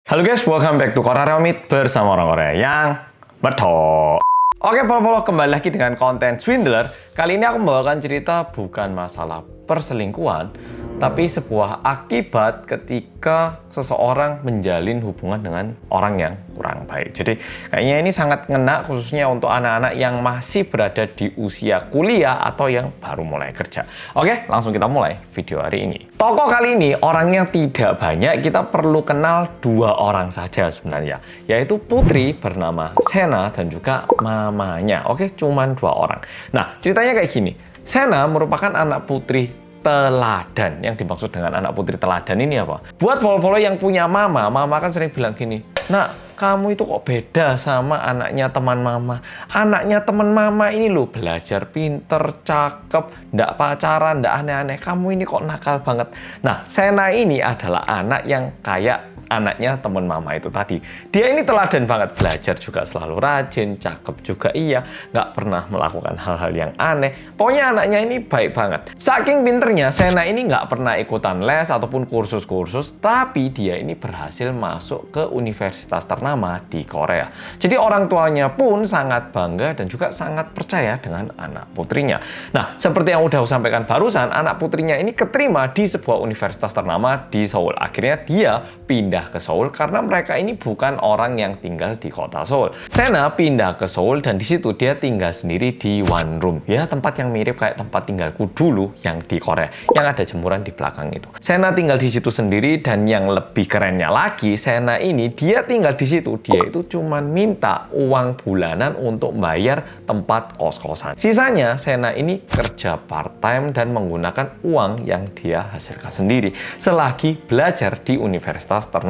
Halo guys, welcome back to Korea Remit bersama orang Korea yang betul. Oke, polo-polo kembali lagi dengan konten Swindler. Kali ini aku membawakan cerita bukan masalah perselingkuhan, tapi sebuah akibat ketika seseorang menjalin hubungan dengan orang yang kurang baik. Jadi kayaknya ini sangat ngena khususnya untuk anak-anak yang masih berada di usia kuliah atau yang baru mulai kerja. Oke, langsung kita mulai video hari ini. Tokoh kali ini orangnya tidak banyak, kita perlu kenal dua orang saja sebenarnya, yaitu putri bernama Sena dan juga mamanya. Oke, cuman dua orang. Nah, ceritanya kayak gini. Sena merupakan anak putri teladan. Yang dimaksud dengan anak putri teladan ini apa? Buat polo-polo yang punya mama kan sering bilang gini, "Nak, kamu itu kok beda sama anaknya teman mama. Anaknya teman mama ini loh belajar pinter, cakep, ndak pacaran, ndak aneh-aneh. Kamu ini kok nakal banget." Nah, Sena ini adalah anak yang kayak anaknya teman mama itu tadi. Dia ini teladan banget, belajar juga selalu rajin, cakep juga iya, nggak pernah melakukan hal-hal yang aneh. Pokoknya anaknya ini baik banget. Saking pinternya, Sena ini nggak pernah ikutan les ataupun kursus-kursus, tapi dia ini berhasil masuk ke universitas ternama di Korea. Jadi orang tuanya pun sangat bangga dan juga sangat percaya dengan anak putrinya. Nah, seperti yang udah aku sampaikan barusan, anak putrinya ini keterima di sebuah universitas ternama di Seoul. Akhirnya dia pindah ke Seoul karena mereka ini bukan orang yang tinggal di kota Seoul. Sena pindah ke Seoul dan di situ dia tinggal sendiri di one room. Ya, tempat yang mirip kayak tempat tinggalku dulu yang di Korea, yang ada jemuran di belakang itu. Sena tinggal di situ sendiri dan yang lebih kerennya lagi, Sena ini dia tinggal di situ, dia itu cuma minta uang bulanan untuk bayar tempat kos-kosan. Sisanya Sena ini kerja part-time dan menggunakan uang yang dia hasilkan sendiri selagi belajar di universitas ternama.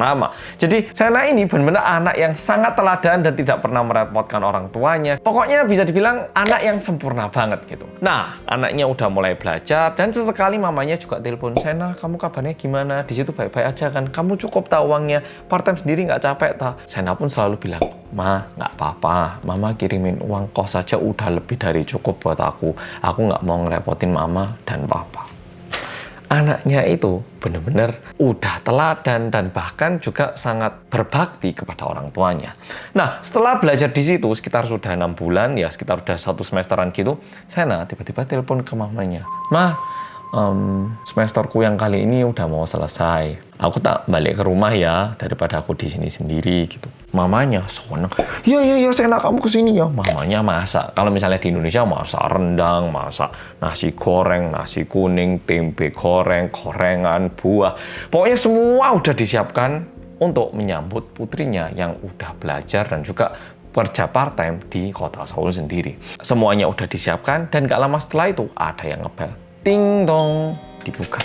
Jadi Sena ini benar-benar anak yang sangat teladan dan tidak pernah merepotkan orang tuanya. Pokoknya bisa dibilang anak yang sempurna banget gitu. Nah, anaknya udah mulai belajar dan sesekali mamanya juga telepon, "Sena, kamu kabarnya gimana? Di situ baik-baik aja kan? Kamu cukup tak uangnya? Part-time sendiri nggak capek tak?" Sena pun selalu bilang, "Ma, nggak apa-apa. Mama kirimin uang kos saja udah lebih dari cukup buat aku. Aku nggak mau ngerepotin mama dan papa." Anaknya itu benar-benar udah teladan dan bahkan juga sangat berbakti kepada orang tuanya. Nah, setelah belajar di situ sekitar sudah 6 bulan, ya sekitar udah 1 semesteran gitu, Sena tiba-tiba telepon ke mamanya, "Ma, semesterku yang kali ini udah mau selesai. Aku tak balik ke rumah ya, daripada aku di sini sendiri," gitu. Mamanya seneng. Iya, Sena, kamu kesini ya." Mamanya masak. Kalau misalnya di Indonesia masak rendang, masak nasi goreng, nasi kuning, tempe goreng, gorengan, buah. Pokoknya semua udah disiapkan untuk menyambut putrinya yang udah belajar dan juga kerja part-time di kota Seoul sendiri. Semuanya udah disiapkan dan gak lama setelah itu ada yang ngebel. Ting dong, dibuka.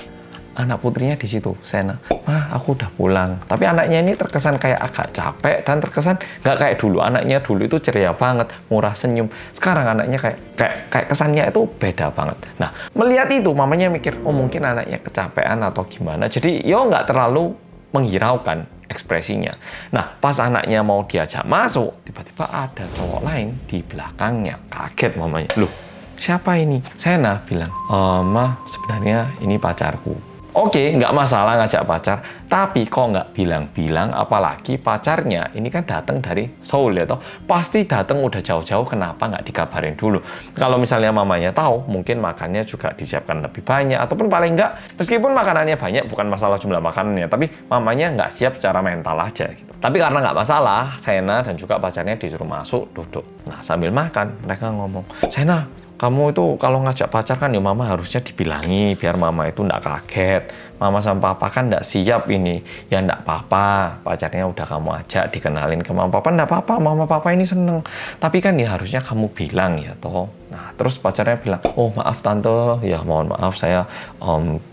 Anak putrinya di situ, Sena. "Ma, aku udah pulang." Tapi anaknya ini terkesan kayak agak capek dan terkesan nggak kayak dulu. Anaknya dulu itu ceria banget, murah senyum. Sekarang anaknya kayak kesannya itu beda banget. Nah, melihat itu mamanya mikir, oh mungkin anaknya kecapean atau gimana. Jadi yo nggak terlalu menghiraukan ekspresinya. Nah, pas anaknya mau diajak masuk, tiba-tiba ada cowok lain di belakangnya. Kaget mamanya. "Loh, siapa ini?" Sena bilang, "Ma, sebenarnya ini pacarku." Oke, nggak masalah ngajak pacar, tapi kok nggak bilang-bilang, apalagi pacarnya ini kan datang dari Seoul ya toh, pasti datang udah jauh-jauh, kenapa nggak dikabarin dulu? Kalau misalnya mamanya tahu, mungkin makannya juga disiapkan lebih banyak, ataupun paling nggak, meskipun makanannya banyak, bukan masalah jumlah makanannya, tapi mamanya nggak siap secara mental aja gitu. Tapi karena nggak masalah, Sena dan juga pacarnya disuruh masuk, duduk. Nah, sambil makan, mereka ngomong, "Sena, kamu itu kalau ngajak pacar kan ya mama harusnya dibilangi biar mama itu ndak kaget. Mama sama papa kan ndak siap ini." "Ya ndak apa-apa, pacarnya udah kamu ajak, dikenalin ke mama papa, ndak apa-apa, mama papa ini seneng. Tapi kan ya harusnya kamu bilang ya toh." Nah, terus pacarnya bilang, "Oh maaf tante, ya mohon maaf saya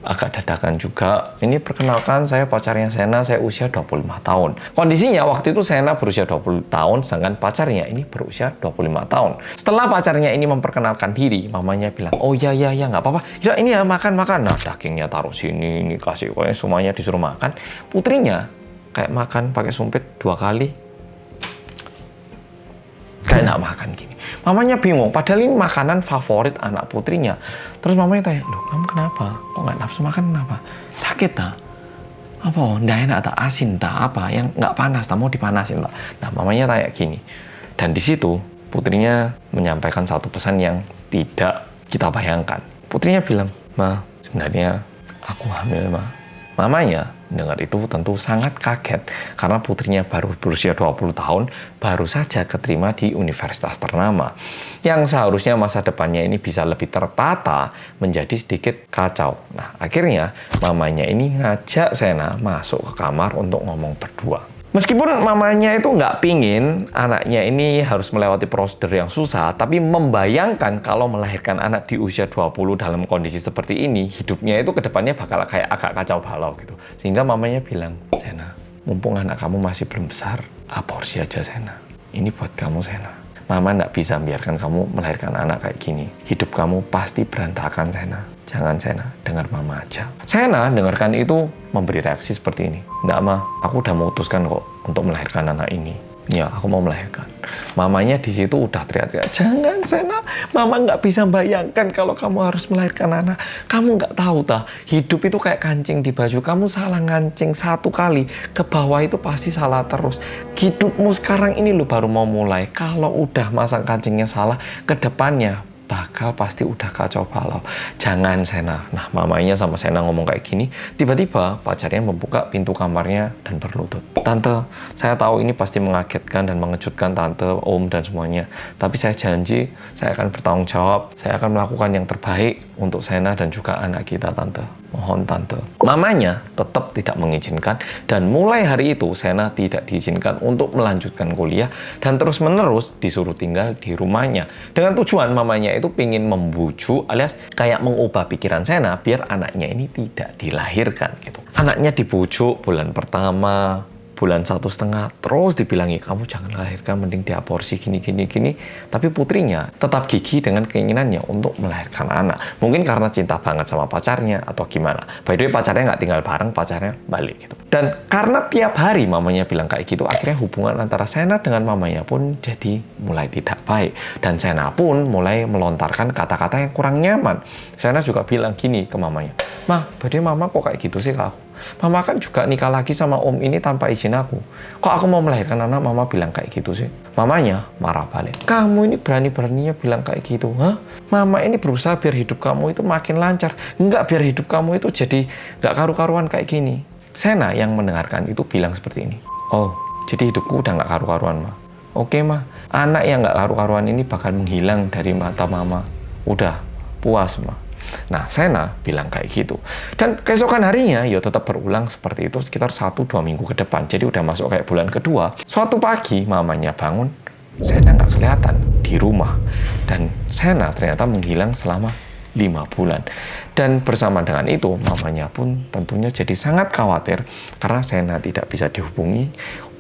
agak dadakan juga. Ini perkenalkan saya pacarnya Sena, saya usia 25 tahun. Kondisinya waktu itu Sena berusia 20 tahun, sedangkan pacarnya ini berusia 25 tahun. Setelah pacarnya ini memperkenalkan diri, mamanya bilang, "Oh ya nggak apa-apa. Ya ini ya makan." Nah, dagingnya taruh sini, ini kasih, pokoknya semuanya disuruh makan. Putrinya kayak makan pakai sumpit 2 kali. Kayak nggak makan gini. Mamanya bingung, padahal ini makanan favorit anak putrinya. Terus mamanya tanya, "Loh, kamu kenapa? Kok nggak nafsu makan, kenapa? Sakit tak?" Apa? Nggak enak tak asin tak apa? Yang nggak panas tak mau dipanasin tak? Nah mamanya tanya gini. Dan di situ putrinya menyampaikan satu pesan yang tidak kita bayangkan. Putrinya bilang, "Ma, sebenarnya aku hamil, Ma." Mamanya dengar itu tentu sangat kaget karena putrinya baru berusia 20 tahun, baru saja keterima di universitas ternama. Yang seharusnya masa depannya ini bisa lebih tertata menjadi sedikit kacau. Nah, akhirnya mamanya ini ngajak Sena masuk ke kamar untuk ngomong berdua. Meskipun mamanya itu nggak pingin anaknya ini harus melewati prosedur yang susah, tapi membayangkan kalau melahirkan anak di usia 20 dalam kondisi seperti ini, hidupnya itu kedepannya bakal kayak agak kacau balau gitu. Sehingga mamanya bilang, "Sena, mumpung anak kamu masih belum besar, aborsi aja Sena. Ini buat kamu Sena. Mama nggak bisa membiarkan kamu melahirkan anak kayak gini. Hidup kamu pasti berantakan Sena. Jangan Sena, dengar mama aja." Sena dengarkan itu memberi reaksi seperti ini. "Nggak Ma, aku udah memutuskan kok untuk melahirkan anak ini. Ya, aku mau melahirkan." Mamanya di situ udah teriak-teriak, "Jangan Sena, Mama nggak bisa bayangkan kalau kamu harus melahirkan anak. Kamu nggak tahu tah, hidup itu kayak kancing di baju. Kamu salah ngancing satu kali, ke bawah itu pasti salah terus. Hidupmu sekarang ini lo baru mau mulai. Kalau udah masang kancingnya salah, ke depannya bakal pasti udah kacau balau. Jangan Sena." Nah, mamanya sama Sena ngomong kayak gini, tiba-tiba pacarnya membuka pintu kamarnya dan berlutut. "Tante, saya tahu ini pasti mengagetkan dan mengejutkan Tante, Om, dan semuanya. Tapi saya janji, saya akan bertanggung jawab. Saya akan melakukan yang terbaik untuk Sena dan juga anak kita, Tante. Mohon Tante." Mamanya tetap tidak mengizinkan dan mulai hari itu Sena tidak diizinkan untuk melanjutkan kuliah dan terus-menerus disuruh tinggal di rumahnya. Dengan tujuan mamanya itu pingin membujuk alias kayak mengubah pikiran Sena biar anaknya ini tidak dilahirkan gitu. Anaknya dibujuk bulan pertama, bulan 1,5, terus dibilangi, "Kamu jangan lahirkan, mending diaborsi gini. Tapi putrinya tetap gigih dengan keinginannya untuk melahirkan anak. Mungkin karena cinta banget sama pacarnya atau gimana. By the way, pacarnya nggak tinggal bareng, pacarnya balik gitu. Dan karena tiap hari mamanya bilang kayak gitu, akhirnya hubungan antara Sena dengan mamanya pun jadi mulai tidak baik. Dan Sena pun mulai melontarkan kata-kata yang kurang nyaman. Sena juga bilang gini ke mamanya, "Ma, by the way, Mama kok kayak gitu sih ke aku? Mama kan juga nikah lagi sama Om ini tanpa izin aku. Kok aku mau melahirkan anak Mama bilang kayak gitu sih?" Mamanya marah balik. "Kamu ini berani-beraninya bilang kayak gitu, hah? Mama ini berusaha biar hidup kamu itu makin lancar. Enggak, biar hidup kamu itu jadi nggak karu-karuan kayak gini." Sena yang mendengarkan itu bilang seperti ini. "Oh, jadi hidupku udah nggak karu-karuan, Ma. Oke, Ma. Anak yang nggak karu-karuan ini bakal menghilang dari mata Mama. Udah, puas, Ma." Nah, Sena bilang kayak gitu. Dan keesokan harinya, ya tetap berulang seperti itu sekitar 1-2 minggu ke depan. Jadi udah masuk kayak bulan kedua. Suatu pagi, mamanya bangun, Sena nggak kelihatan di rumah. Dan Sena ternyata menghilang selama 5 bulan. Dan bersama dengan itu, mamanya pun tentunya jadi sangat khawatir karena Sena tidak bisa dihubungi.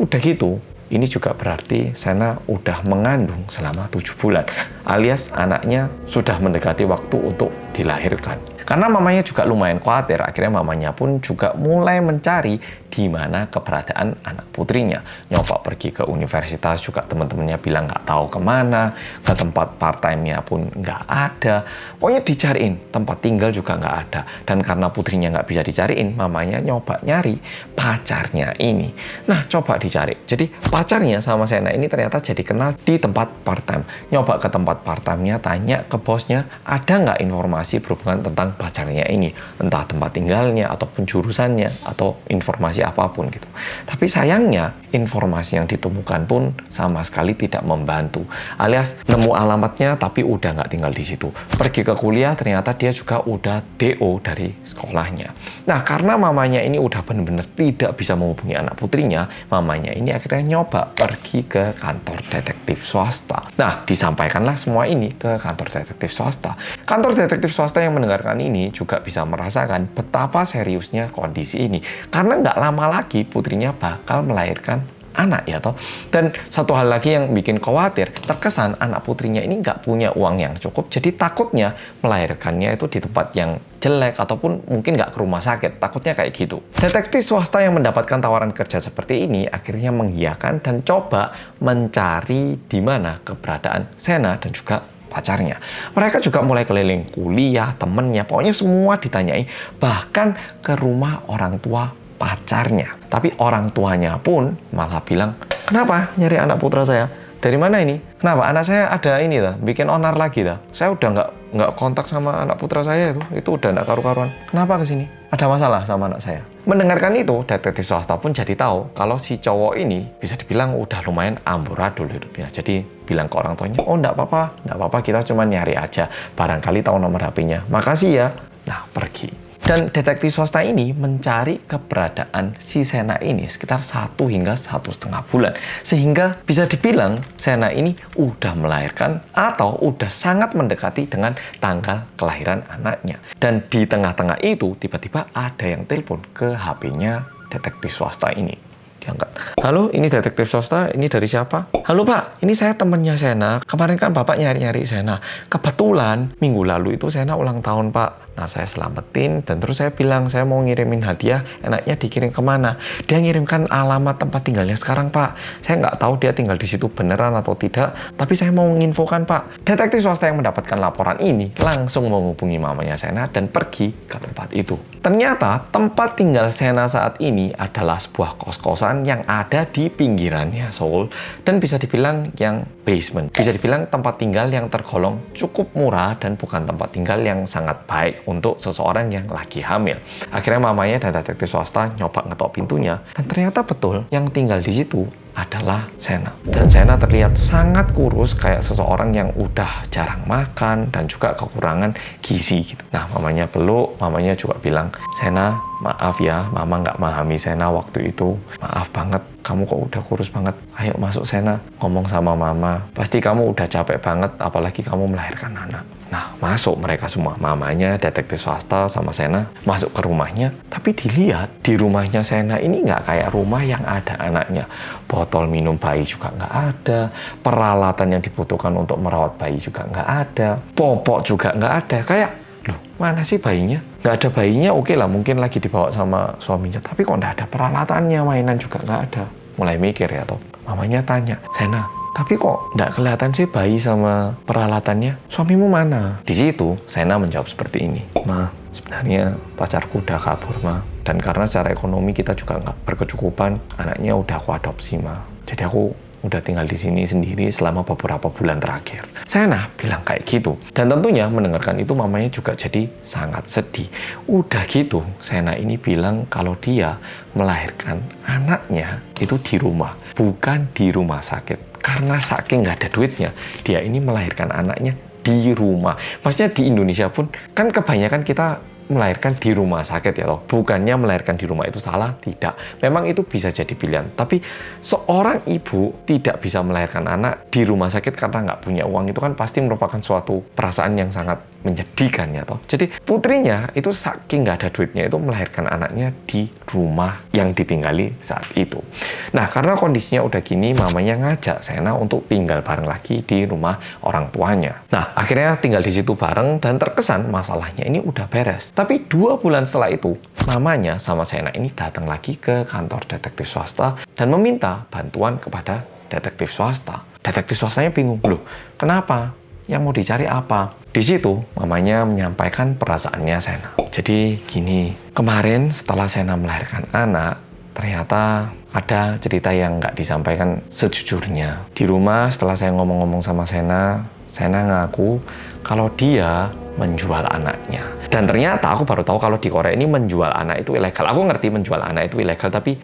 Udah gitu, ini juga berarti Sena udah mengandung selama 7 bulan. Alias anaknya sudah mendekati waktu untuk dilahirkan. Karena mamanya juga lumayan khawatir, akhirnya mamanya pun juga mulai mencari di mana keberadaan anak putrinya. Nyoba pergi ke universitas, juga teman-temannya bilang nggak tahu kemana, ke tempat part-time-nya pun nggak ada. Pokoknya dicariin, tempat tinggal juga nggak ada. Dan karena putrinya nggak bisa dicariin, mamanya nyoba nyari pacarnya ini. Nah, coba dicari. Jadi pacarnya sama Sena ini ternyata jadi kenal di tempat part-time. Nyoba ke tempat part-time-nya, tanya ke bosnya, ada nggak informasi berhubungan tentang pacarnya ini, entah tempat tinggalnya ataupun jurusannya atau informasi apapun gitu. Tapi sayangnya informasi yang ditemukan pun sama sekali tidak membantu, alias nemu alamatnya tapi udah nggak tinggal di situ. Pergi ke kuliah ternyata dia juga udah DO dari sekolahnya. Nah, karena mamanya ini udah benar-benar tidak bisa menghubungi anak putrinya, mamanya ini akhirnya nyoba pergi ke kantor detektif swasta. Nah, disampaikanlah semua ini ke kantor detektif swasta. Kantor detektif swasta yang mendengarkan ini juga bisa merasakan betapa seriusnya kondisi ini. Karena nggak lama lagi putrinya bakal melahirkan anak ya toh. Dan satu hal lagi yang bikin khawatir, terkesan anak putrinya ini nggak punya uang yang cukup, jadi takutnya melahirkannya itu di tempat yang jelek ataupun mungkin nggak ke rumah sakit, takutnya kayak gitu. Detektif swasta yang mendapatkan tawaran kerja seperti ini akhirnya mengiyakan dan coba mencari di mana keberadaan Sena dan juga pacarnya. Mereka juga mulai keliling kuliah, temennya, pokoknya semua ditanyai, bahkan ke rumah orang tua pacarnya. Tapi orang tuanya pun malah bilang, kenapa nyari anak putra saya? Dari mana ini? Kenapa? Anak saya ada ini dah, bikin onar lagi dah. Saya udah nggak kontak sama anak putra saya itu udah nggak karu-karuan. Kenapa kesini? Ada masalah sama anak saya. Mendengarkan itu, detektif swasta pun jadi tahu kalau si cowok ini bisa dibilang udah lumayan amburadul hidupnya. Jadi bilang ke orang tuanya, oh nggak apa-apa, kita cuma nyari aja. Barangkali tahu nomor HP-nya. Makasih ya. Nah, pergi. Dan detektif swasta ini mencari keberadaan si Sena ini sekitar 1 hingga 1,5 bulan. Sehingga bisa dibilang Sena ini udah melahirkan atau udah sangat mendekati dengan tanggal kelahiran anaknya. Dan di tengah-tengah itu tiba-tiba ada yang telepon ke HP-nya detektif swasta ini. Diangkat. Halo, ini detektif swasta, ini dari siapa? Halo Pak, ini saya temannya Sena. Kemarin kan Bapak nyari-nyari Sena. Kebetulan minggu lalu itu Sena ulang tahun Pak. Nah, saya selamatin dan terus saya bilang saya mau ngirimin hadiah, enaknya dikirim kemana? Dia ngirimkan alamat tempat tinggalnya sekarang Pak. Saya nggak tahu dia tinggal di situ beneran atau tidak, tapi saya mau menginfokan Pak. Detektif swasta yang mendapatkan laporan ini langsung menghubungi mamanya Sena dan pergi ke tempat itu. Ternyata tempat tinggal Sena saat ini adalah sebuah kos-kosan yang ada di pinggirannya Seoul dan bisa dibilang yang basement. Bisa dibilang tempat tinggal yang tergolong cukup murah dan bukan tempat tinggal yang sangat baik untuk seseorang yang lagi hamil. Akhirnya mamanya dan detektif swasta nyoba ngetok pintunya dan ternyata betul yang tinggal di situ adalah Sena. Dan Sena terlihat sangat kurus kayak seseorang yang udah jarang makan dan juga kekurangan gizi gitu. Nah, mamanya peluk, mamanya juga bilang, Sena, maaf ya, mama nggak memahami Sena waktu itu. Maaf banget, kamu kok udah kurus banget. Ayo masuk Sena, ngomong sama mama. Pasti kamu udah capek banget, apalagi kamu melahirkan anak. Nah, masuk mereka semua. Mamanya, detektif swasta, sama Sena masuk ke rumahnya. Tapi dilihat, di rumahnya Sena ini nggak kayak rumah yang ada anaknya. Botol minum bayi juga nggak ada. Peralatan yang dibutuhkan untuk merawat bayi juga nggak ada. Popok juga nggak ada. Kayak, loh, mana sih bayinya? Nggak ada bayinya, oke lah, mungkin lagi dibawa sama suaminya. Tapi kok nggak ada peralatannya, mainan juga nggak ada. Mulai mikir ya, toh. Mamanya tanya, Sena, tapi kok nggak kelihatan sih bayi sama peralatannya? Suamimu mana? Di situ, Sena menjawab seperti ini. Ma, sebenarnya pacarku udah kabur, Ma. Dan karena secara ekonomi kita juga nggak berkecukupan, anaknya udah aku adopsi, Ma. Jadi aku udah tinggal di sini sendiri selama beberapa bulan terakhir. Sena bilang kayak gitu. Dan tentunya mendengarkan itu mamanya juga jadi sangat sedih. Udah gitu, Sena ini bilang kalau dia melahirkan anaknya itu di rumah, bukan di rumah sakit. Karena saking nggak ada duitnya, dia ini melahirkan anaknya di rumah. Maksudnya di Indonesia pun, kan kebanyakan kita melahirkan di rumah sakit ya loh. Bukannya melahirkan di rumah itu salah, tidak. Memang itu bisa jadi pilihan. Tapi seorang ibu tidak bisa melahirkan anak di rumah sakit karena nggak punya uang, itu kan pasti merupakan suatu perasaan yang sangat menyedihkan ya toh. Jadi putrinya itu saking nggak ada duitnya itu melahirkan anaknya di rumah yang ditinggali saat itu. Nah, karena kondisinya udah gini, mamanya ngajak Sena untuk tinggal bareng lagi di rumah orang tuanya. Nah, akhirnya tinggal di situ bareng dan terkesan masalahnya ini udah beres. Tapi 2 bulan setelah itu, mamanya sama Sena ini datang lagi ke kantor detektif swasta dan meminta bantuan kepada detektif swasta. Detektif swastanya bingung, loh, kenapa? Yang mau dicari apa? Di situ, mamanya menyampaikan perasaannya Sena. Jadi gini, kemarin setelah Sena melahirkan anak, ternyata ada cerita yang nggak disampaikan sejujurnya. Di rumah, setelah saya ngomong-ngomong sama Sena ngaku kalau dia menjual anaknya. Dan ternyata aku baru tahu kalau di Korea ini menjual anak itu ilegal. Aku ngerti menjual anak itu ilegal, tapi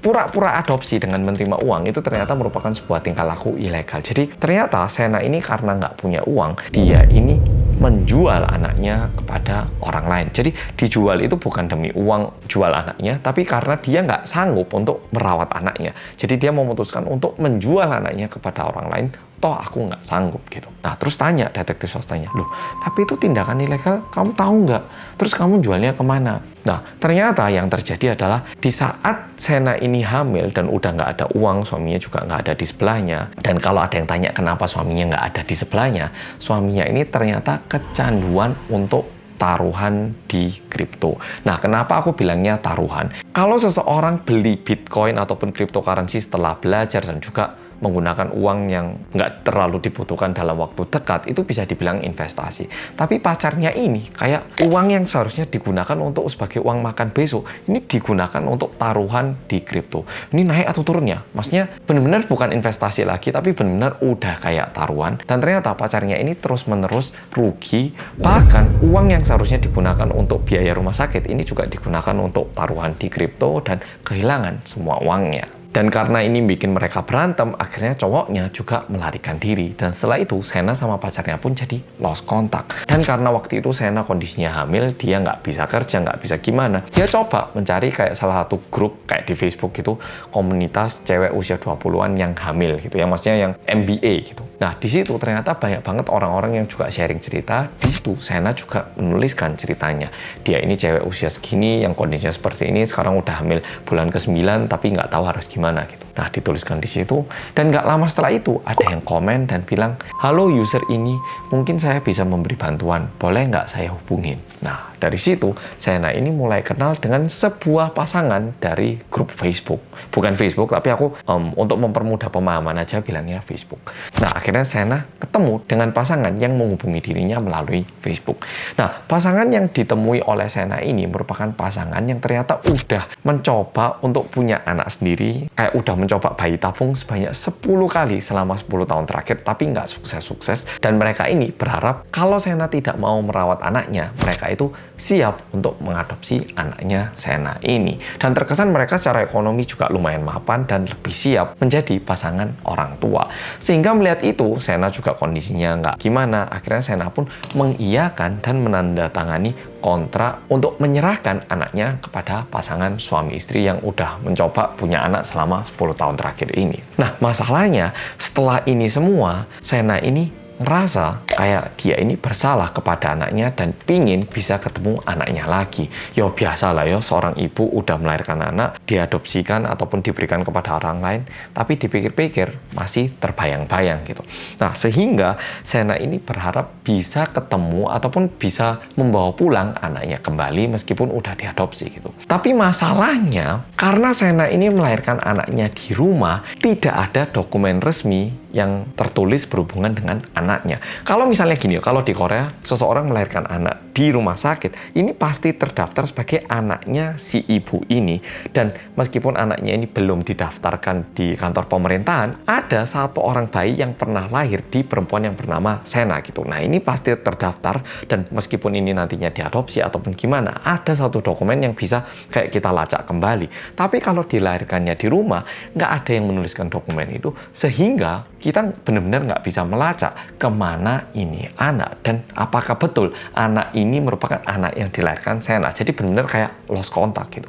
pura-pura adopsi dengan menerima uang itu ternyata merupakan sebuah tingkah laku ilegal. Jadi ternyata Sena ini karena nggak punya uang, dia ini menjual anaknya kepada orang lain. Jadi dijual itu bukan demi uang jual anaknya, tapi karena dia nggak sanggup untuk merawat anaknya. Jadi dia memutuskan untuk menjual anaknya kepada orang lain, toh aku nggak sanggup gitu. Nah, terus tanya detektif swastanya, loh, tapi itu tindakan ilegal, kamu tahu nggak? Terus kamu jualnya kemana? Nah, ternyata yang terjadi adalah di saat Sena ini hamil dan udah nggak ada uang, suaminya juga nggak ada di sebelahnya. Dan kalau ada yang tanya kenapa suaminya nggak ada di sebelahnya, suaminya ini ternyata kecanduan untuk taruhan di kripto. Nah, kenapa aku bilangnya taruhan? Kalau seseorang beli Bitcoin ataupun cryptocurrency setelah belajar dan juga menggunakan uang yang nggak terlalu dibutuhkan dalam waktu dekat, itu bisa dibilang investasi. Tapi pacarnya ini kayak uang yang seharusnya digunakan untuk sebagai uang makan besok, ini digunakan untuk taruhan di kripto. Ini naik atau turunnya? Maksudnya benar-benar bukan investasi lagi, tapi benar-benar udah kayak taruhan. Dan ternyata pacarnya ini terus-menerus rugi. Bahkan uang yang seharusnya digunakan untuk biaya rumah sakit ini juga digunakan untuk taruhan di kripto dan kehilangan semua uangnya. Dan karena ini bikin mereka berantem, akhirnya cowoknya juga melarikan diri. Dan setelah itu, Sena sama pacarnya pun jadi lost kontak. Dan karena waktu itu Sena kondisinya hamil, dia nggak bisa kerja, nggak bisa gimana. Dia coba mencari kayak salah satu grup, kayak di Facebook gitu, komunitas cewek usia 20-an yang hamil gitu. Yang maksudnya yang MBA gitu. Nah, di situ ternyata banyak banget orang-orang yang juga sharing cerita. Di situ, Sena juga menuliskan ceritanya. Dia ini cewek usia segini, yang kondisinya seperti ini, sekarang udah hamil bulan ke-9, tapi nggak tahu harus gimana gitu. Nah, dituliskan di situ. Dan nggak lama setelah itu, ada yang komen dan bilang, halo user ini, mungkin saya bisa memberi bantuan, boleh nggak saya hubungin? Nah, dari situ, Sena ini mulai kenal dengan sebuah pasangan dari grup Facebook. Bukan Facebook, tapi aku untuk mempermudah pemahaman aja bilangnya Facebook. Nah, akhirnya Sena ketemu dengan pasangan yang menghubungi dirinya melalui Facebook. Nah, pasangan yang ditemui oleh Sena ini merupakan pasangan yang ternyata udah mencoba untuk punya anak sendiri, kayak udah mencoba bayi tabung sebanyak 10 kali selama 10 tahun terakhir, tapi nggak sukses-sukses. Dan mereka ini berharap kalau Sena tidak mau merawat anaknya, mereka itu siap untuk mengadopsi anaknya Sena ini. Dan terkesan mereka secara ekonomi juga lumayan mapan dan lebih siap menjadi pasangan orang tua. Sehingga melihat itu, Sena juga kondisinya nggak gimana. Akhirnya Sena pun mengiyakan dan menandatangani kontrak untuk menyerahkan anaknya kepada pasangan suami istri yang udah mencoba punya anak selama 10 tahun terakhir ini. Nah, masalahnya setelah ini semua, Sena ini ngerasa kayak dia ini bersalah kepada anaknya dan pingin bisa ketemu anaknya lagi. Ya biasalah ya, seorang ibu udah melahirkan anak, diadopsikan ataupun diberikan kepada orang lain, tapi dipikir-pikir masih terbayang-bayang gitu. Nah, sehingga Sena ini berharap bisa ketemu ataupun bisa membawa pulang anaknya kembali meskipun udah diadopsi gitu. Tapi masalahnya, karena Sena ini melahirkan anaknya di rumah, tidak ada dokumen resmi yang tertulis berhubungan dengan anaknya. Kalau misalnya gini, kalau di Korea seseorang melahirkan anak di rumah sakit, ini pasti terdaftar sebagai anaknya si ibu ini. Dan meskipun anaknya ini belum didaftarkan di kantor pemerintahan, ada satu orang bayi yang pernah lahir di perempuan yang bernama Sena gitu. Nah, ini pasti terdaftar, dan meskipun ini nantinya diadopsi ataupun gimana, ada satu dokumen yang bisa kayak kita lacak kembali. Tapi kalau dilahirkannya di rumah, nggak ada yang menuliskan dokumen itu, sehingga kita benar-benar nggak bisa melacak kemana ini anak dan apakah betul anak ini merupakan anak yang dilahirkan Sena. Jadi benar-benar kayak lost kontak gitu.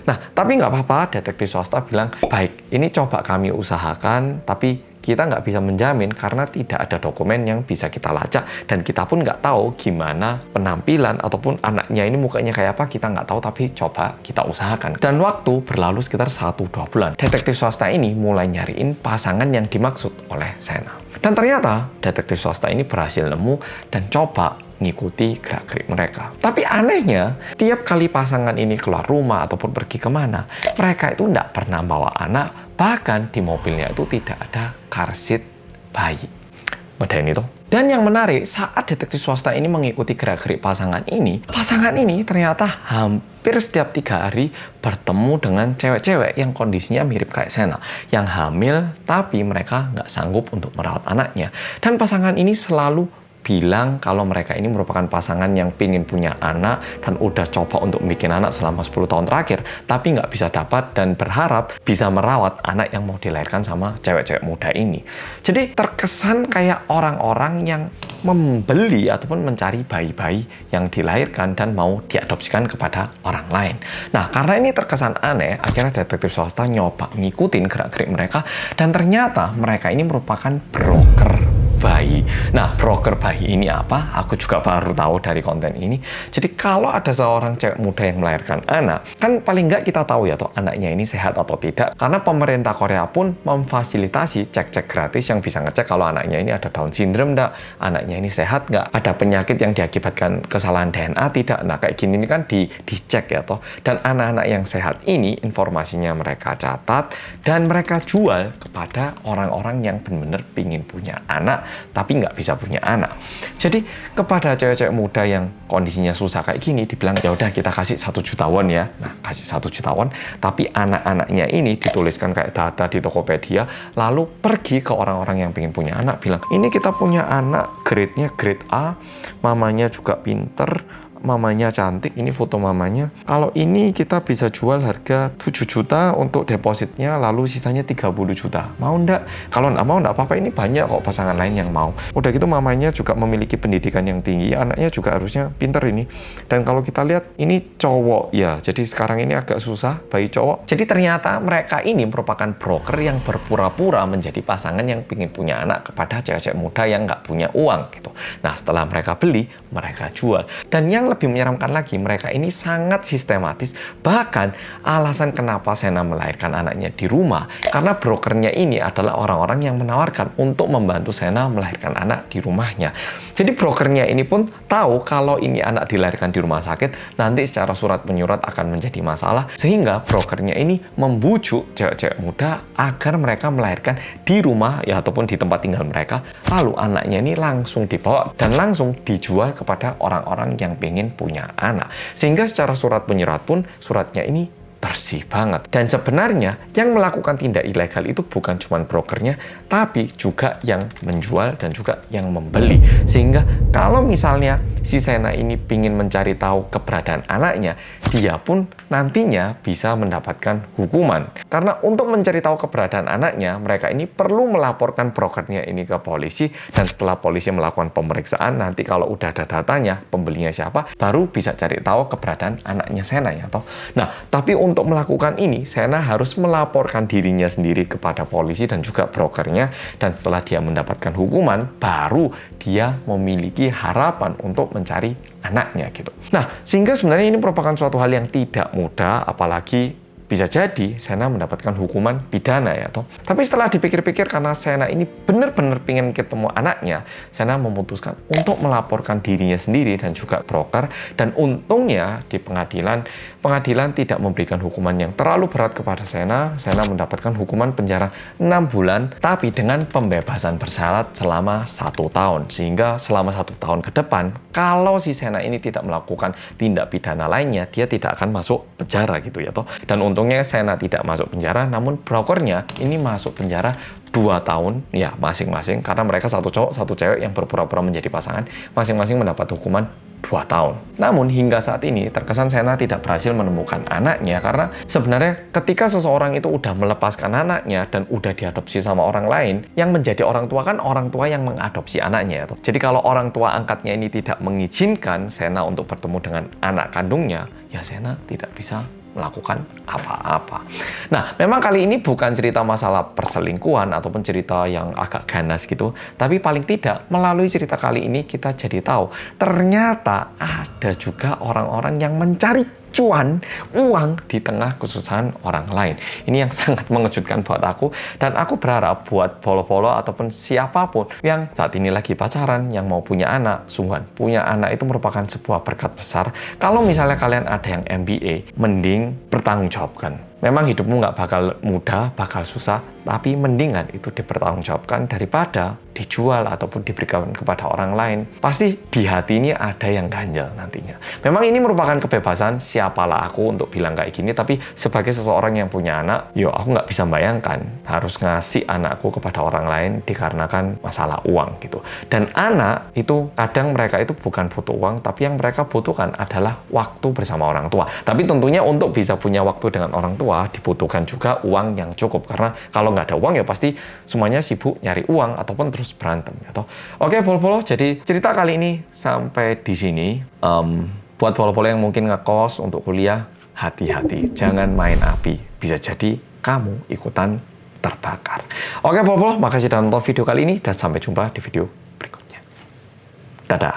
Nah, tapi nggak apa-apa, detektif swasta bilang, baik, ini coba kami usahakan, tapi kita nggak bisa menjamin karena tidak ada dokumen yang bisa kita lacak dan kita pun nggak tahu gimana penampilan ataupun anaknya ini mukanya kayak apa, kita nggak tahu, tapi coba kita usahakan. Dan waktu berlalu sekitar 1-2 bulan. Detektif swasta ini mulai nyariin pasangan yang dimaksud oleh Sena. Dan ternyata detektif swasta ini berhasil nemu dan coba ngikuti gerak-gerik mereka. Tapi anehnya, tiap kali pasangan ini keluar rumah ataupun pergi kemana, mereka itu nggak pernah bawa anak, bahkan di mobilnya itu tidak ada car seat bayi. Medeni itu. Dan yang menarik, saat detektif swasta ini mengikuti gerak-gerik pasangan ini ternyata hampir setiap 3 hari bertemu dengan cewek-cewek yang kondisinya mirip kayak Sena, yang hamil tapi mereka nggak sanggup untuk merawat anaknya. Dan pasangan ini selalu bilang kalau mereka ini merupakan pasangan yang pingin punya anak dan udah coba untuk bikin anak selama 10 tahun terakhir, tapi nggak bisa dapat dan berharap bisa merawat anak yang mau dilahirkan sama cewek-cewek muda ini. Jadi terkesan kayak orang-orang yang membeli ataupun mencari bayi-bayi yang dilahirkan dan mau diadopsikan kepada orang lain. Nah, karena ini terkesan aneh, akhirnya detektif swasta nyoba ngikutin gerak-gerik mereka dan ternyata mereka ini merupakan broker bayi. Nah, broker bayi ini apa? Aku juga baru tahu dari konten ini. Jadi kalau ada seorang cewek muda yang melahirkan anak, kan paling nggak kita tahu ya toh anaknya ini sehat atau tidak. Karena pemerintah Korea pun memfasilitasi cek-cek gratis yang bisa ngecek kalau anaknya ini ada Down syndrome nggak, anaknya ini sehat nggak, ada penyakit yang diakibatkan kesalahan DNA tidak. Nah, kayak gini ini kan dicek ya toh. Dan anak-anak yang sehat ini informasinya mereka catat dan mereka jual kepada orang-orang yang benar-benar pingin punya anak tapi nggak bisa punya anak. Jadi kepada cewek-cewek muda yang kondisinya susah kayak gini dibilang ya udah kita kasih 1 juta won ya. Nah, kasih 1 juta won tapi anak-anaknya ini dituliskan kayak data di Tokopedia, lalu pergi ke orang-orang yang pengen punya anak bilang ini kita punya anak grade-nya grade A, mamanya juga pinter, mamanya cantik, ini foto mamanya. Kalau ini kita bisa jual harga 7 juta untuk depositnya, lalu sisanya 30 juta. Mau ndak? Kalau ndak mau ndak apa-apa, ini banyak kok pasangan lain yang mau. Udah gitu mamanya juga memiliki pendidikan yang tinggi, anaknya juga harusnya pinter ini. Dan kalau kita lihat ini cowok ya, jadi sekarang ini agak susah bayi cowok. Jadi ternyata mereka ini merupakan broker yang berpura-pura menjadi pasangan yang ingin punya anak kepada cewek-cewek muda yang nggak punya uang gitu. Nah, setelah mereka beli, mereka jual. Dan yang lebih menyeramkan lagi, mereka ini sangat sistematis. Bahkan alasan kenapa Sena melahirkan anaknya di rumah karena brokernya ini adalah orang-orang yang menawarkan untuk membantu Sena melahirkan anak di rumahnya. Jadi brokernya ini pun tahu kalau ini anak dilahirkan di rumah sakit nanti secara surat menyurat akan menjadi masalah, sehingga brokernya ini membujuk cewek-cewek muda agar mereka melahirkan di rumah ya ataupun di tempat tinggal mereka, lalu anaknya ini langsung dibawa dan langsung dijual kepada orang-orang yang pengen punya anak. Sehingga secara surat menyurat pun suratnya ini bersih banget. Dan sebenarnya yang melakukan tindak ilegal itu bukan cuma brokernya, tapi juga yang menjual dan juga yang membeli. Sehingga kalau misalnya si Sena ini ingin mencari tahu keberadaan anaknya, dia pun nantinya bisa mendapatkan hukuman. Karena untuk mencari tahu keberadaan anaknya, mereka ini perlu melaporkan brokernya ini ke polisi, dan setelah polisi melakukan pemeriksaan, nanti kalau udah ada datanya, pembelinya siapa, baru bisa cari tahu keberadaan anaknya Sena ya toh. Nah, tapi untuk melakukan ini, Sena harus melaporkan dirinya sendiri kepada polisi dan juga brokernya, dan setelah dia mendapatkan hukuman, baru dia memiliki harapan untuk mencari anaknya gitu. Nah, sehingga sebenarnya ini merupakan suatu hal yang tidak mudah, apalagi bisa jadi Sena mendapatkan hukuman pidana ya toh. Tapi setelah dipikir-pikir, karena Sena ini benar-benar pengen ketemu anaknya, Sena memutuskan untuk melaporkan dirinya sendiri dan juga broker. Dan untungnya di pengadilan tidak memberikan hukuman yang terlalu berat kepada Sena. Sena mendapatkan hukuman penjara 6 bulan tapi dengan pembebasan bersyarat selama 1 tahun. Sehingga selama 1 tahun ke depan, kalau si Sena ini tidak melakukan tindak pidana lainnya, dia tidak akan masuk penjara gitu ya toh. Dan untungnya Sena tidak masuk penjara, namun brokernya ini masuk penjara 2 tahun ya masing-masing, karena mereka satu cowok satu cewek yang berpura-pura menjadi pasangan, masing-masing mendapat hukuman 2 tahun. Namun hingga saat ini terkesan Sena tidak berhasil menemukan anaknya, karena sebenarnya ketika seseorang itu udah melepaskan anaknya dan udah diadopsi sama orang lain, yang menjadi orang tua kan orang tua yang mengadopsi anaknya. Jadi kalau orang tua angkatnya ini tidak mengizinkan Sena untuk bertemu dengan anak kandungnya, ya Sena tidak bisa melakukan apa-apa. Nah, memang kali ini bukan cerita masalah perselingkuhan ataupun cerita yang agak ganas gitu, tapi paling tidak melalui cerita kali ini kita jadi tahu ternyata ada juga orang-orang yang mencari uang di tengah kesusahan orang lain. Ini yang sangat mengejutkan buat aku, dan aku berharap buat polo-polo ataupun siapapun yang saat ini lagi pacaran, yang mau punya anak, sungguhan punya anak itu merupakan sebuah berkat besar. Kalau misalnya kalian ada yang MBA, mending bertanggungjawabkan. Memang hidupmu nggak bakal mudah, bakal susah, tapi mendingan itu dipertanggungjawabkan daripada dijual ataupun diberikan kepada orang lain. Pasti di hati ini ada yang ganjal nantinya. Memang ini merupakan kebebasan, siapalah aku untuk bilang kayak gini, tapi sebagai seseorang yang punya anak, yo aku nggak bisa bayangkan harus ngasih anakku kepada orang lain dikarenakan masalah uang gitu. Dan anak itu kadang mereka itu bukan butuh uang, tapi yang mereka butuhkan adalah waktu bersama orang tua. Tapi tentunya untuk bisa punya waktu dengan orang tua, dibutuhkan juga uang yang cukup, karena kalau nggak ada uang ya pasti semuanya sibuk nyari uang ataupun terus berantem gitu. Oke polo-polo, jadi cerita kali ini sampai di sini. Buat polo-polo yang mungkin ngekos untuk kuliah, hati-hati, jangan main api, bisa jadi kamu ikutan terbakar. Oke, polo-polo, makasih sudah nonton video kali ini dan sampai jumpa di video berikutnya. Dadah.